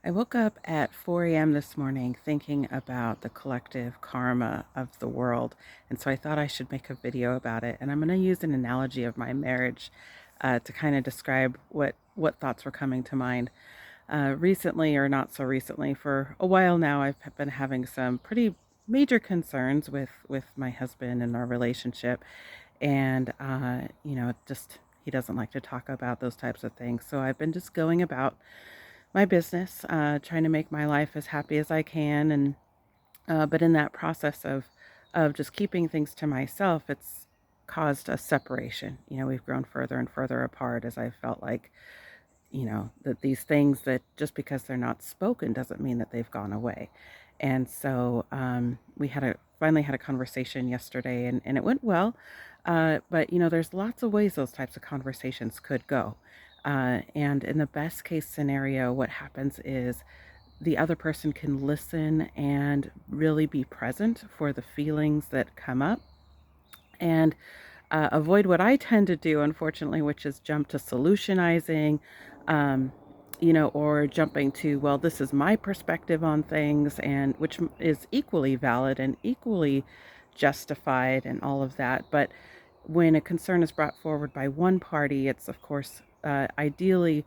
I woke up at 4 a.m. this morning thinking about the collective karma of the world. And so I thought I should make a video about it. And I'm going to use an analogy of my marriage to kind of describe what thoughts were coming to mind. Recently, or not so recently, for a while now, I've been having some pretty major concerns with my husband and our relationship. And, just he doesn't like to talk about those types of things. So I've been just going about my business, trying to make my life as happy as I can, and but in that process of just keeping things to myself, it's caused a separation. We've grown further and further apart as I felt like, that these things that just because they're not spoken doesn't mean that they've gone away. And so we finally had a conversation yesterday, and it went well. But there's lots of ways those types of conversations could go. And in the best case scenario, what happens is the other person can listen and really be present for the feelings that come up, and avoid what I tend to do, unfortunately, which is jump to solutionizing, um, or jumping to, well, this is my perspective on things, and which is equally valid and equally justified and all of that. But when a concern is brought forward by one party, it's of course ideally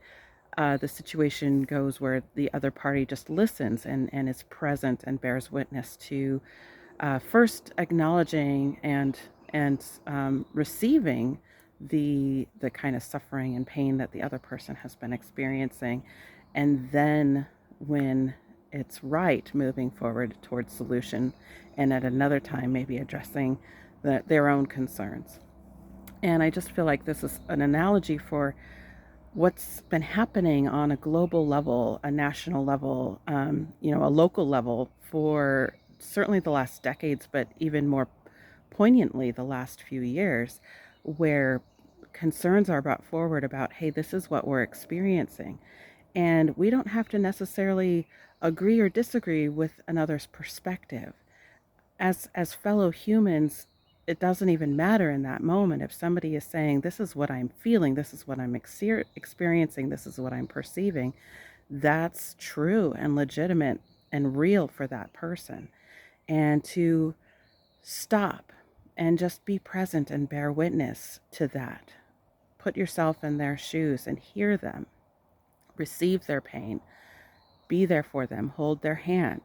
the situation goes where the other party just listens and is present and bears witness to first acknowledging and receiving the kind of suffering and pain that the other person has been experiencing, and then when it's right, moving forward towards solution, and at another time maybe addressing their own concerns. And I just feel like this is an analogy for what's been happening on a global level, a national level, a local level for certainly the last decades, but even more poignantly the last few years, where concerns are brought forward about, hey, this is what we're experiencing. And we don't have to necessarily agree or disagree with another's perspective. As fellow humans, it doesn't even matter in that moment if somebody is saying, this is what I'm feeling, this is what I'm experiencing, this is what I'm perceiving. That's true and legitimate and real for that person. And to stop and just be present and bear witness to that. Put yourself in their shoes and hear them, receive their pain, be there for them, hold their hand,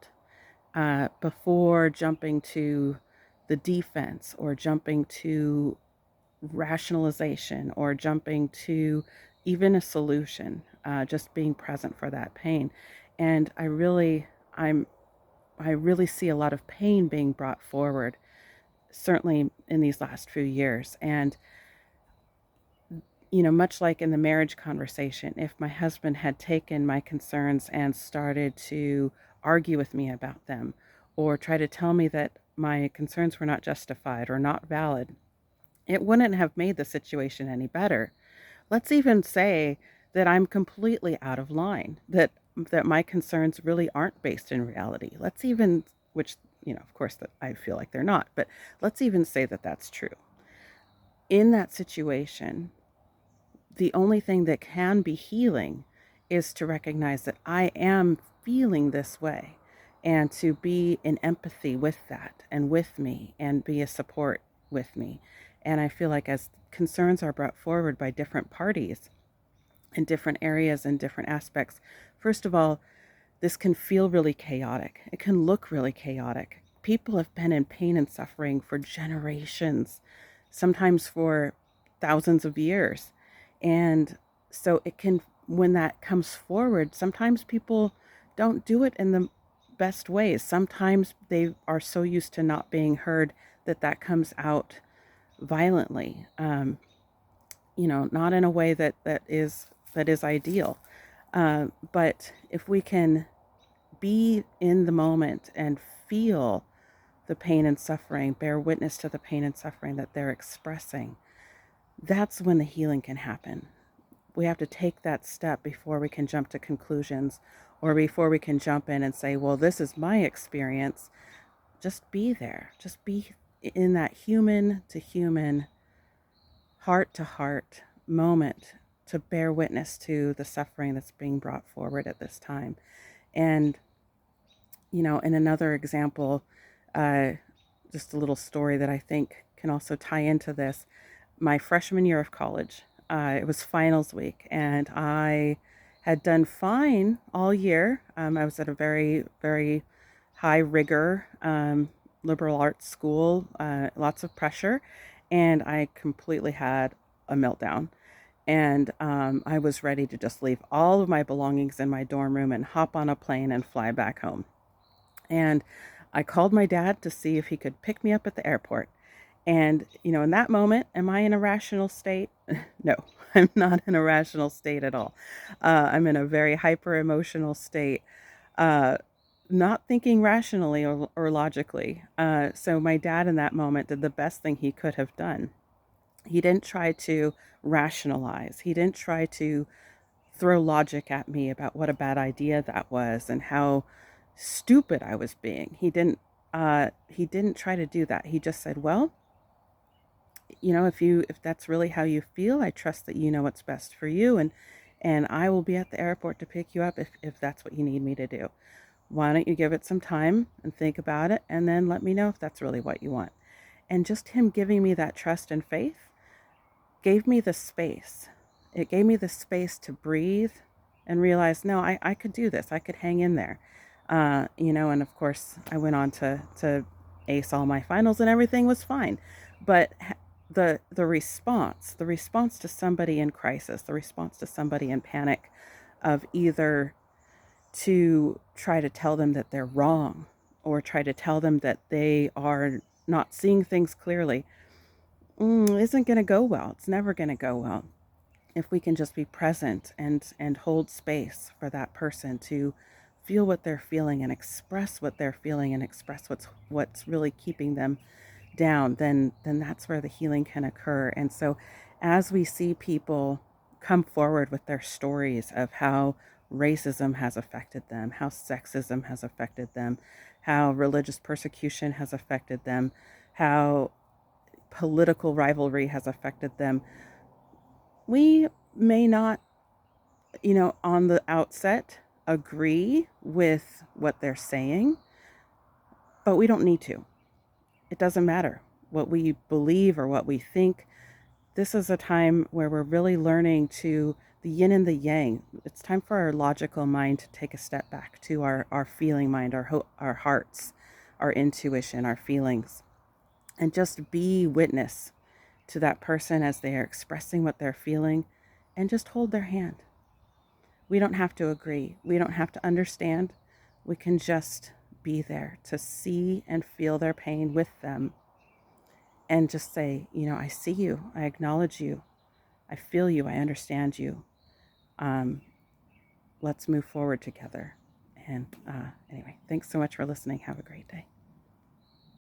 before jumping to the defense or jumping to rationalization or jumping to even a solution, just being present for that pain. And I'm I really see a lot of pain being brought forward, certainly in these last few years. And much like in the marriage conversation, if my husband had taken my concerns and started to argue with me about them or try to tell me that my concerns were not justified or not valid, it wouldn't have made the situation any better. Let's even say that I'm completely out of line, that my concerns really aren't based in reality. Let's even, which, of course, that I feel like they're not, but let's even say that that's true. In that situation, the only thing that can be healing is to recognize that I am feeling this way and to be in empathy with that and with me and be a support with me. And I feel like as concerns are brought forward by different parties in different areas and different aspects, first of all, this can feel really chaotic. It can look really chaotic. People have been in pain and suffering for generations, sometimes for thousands of years. And so it can, when that comes forward, sometimes people don't do it in the best ways. Sometimes they are so used to not being heard that that comes out violently, not in a way that is ideal. But if we can be in the moment and feel the pain and suffering, bear witness to the pain and suffering that they're expressing, that's when the healing can happen. We have to take that step before we can jump to conclusions or before we can jump in and say, well, this is my experience. Just be there. Just be in that human to human, heart to heart moment to bear witness to the suffering that's being brought forward at this time. And, in another example, uh, just a little story that I think can also tie into this. My freshman year of college, it was finals week, and I had done fine all year. I was at a very, very high rigor liberal arts school, lots of pressure, and I completely had a meltdown. And I was ready to just leave all of my belongings in my dorm room and hop on a plane and fly back home. And I called my dad to see if he could pick me up at the airport. And, in that moment, am I in a rational state? No, I'm not in a rational state at all. I'm in a very hyper emotional state, uh, not thinking rationally or logically. So my dad in that moment did the best thing he could have done. He didn't try to rationalize, he didn't try to throw logic at me about what a bad idea that was and how stupid I was being. He didn't try to do that. He just said, "Well, if that's really how you feel, I trust that you know what's best for you, and I will be at the airport to pick you up if that's what you need me to do. Why don't you give it some time and think about it, and then let me know if that's really what you want." And just him giving me that trust and faith gave me the space. It gave me the space to breathe and realize, no, I could do this. I could hang in there. And of course, I went on to ace all my finals and everything was fine. But the response to somebody in crisis, the response to somebody in panic, of either to try to tell them that they're wrong or try to tell them that they are not seeing things clearly, isn't going to go well. It's never going to go well if we can just be present and hold space for that person to feel what they're feeling and express what they're feeling and express what's really keeping them down. Then that's where the healing can occur. And so as we see people come forward with their stories of how racism has affected them, how sexism has affected them, how religious persecution has affected them, how political rivalry has affected them, we may not, on the outset agree with what they're saying, but we don't need to. It doesn't matter what we believe or what we think. This is a time where we're really learning to the yin and the yang. It's time for our logical mind to take a step back to our feeling mind, our hearts, our intuition, our feelings, and just be witness to that person as they are expressing what they're feeling, and just hold their hand. We don't have to agree. We don't have to understand. We can just be there to see and feel their pain with them and just say, I see you. I acknowledge you. I feel you. I understand you. Um, let's move forward together. And anyway, thanks so much for listening. Have a great day.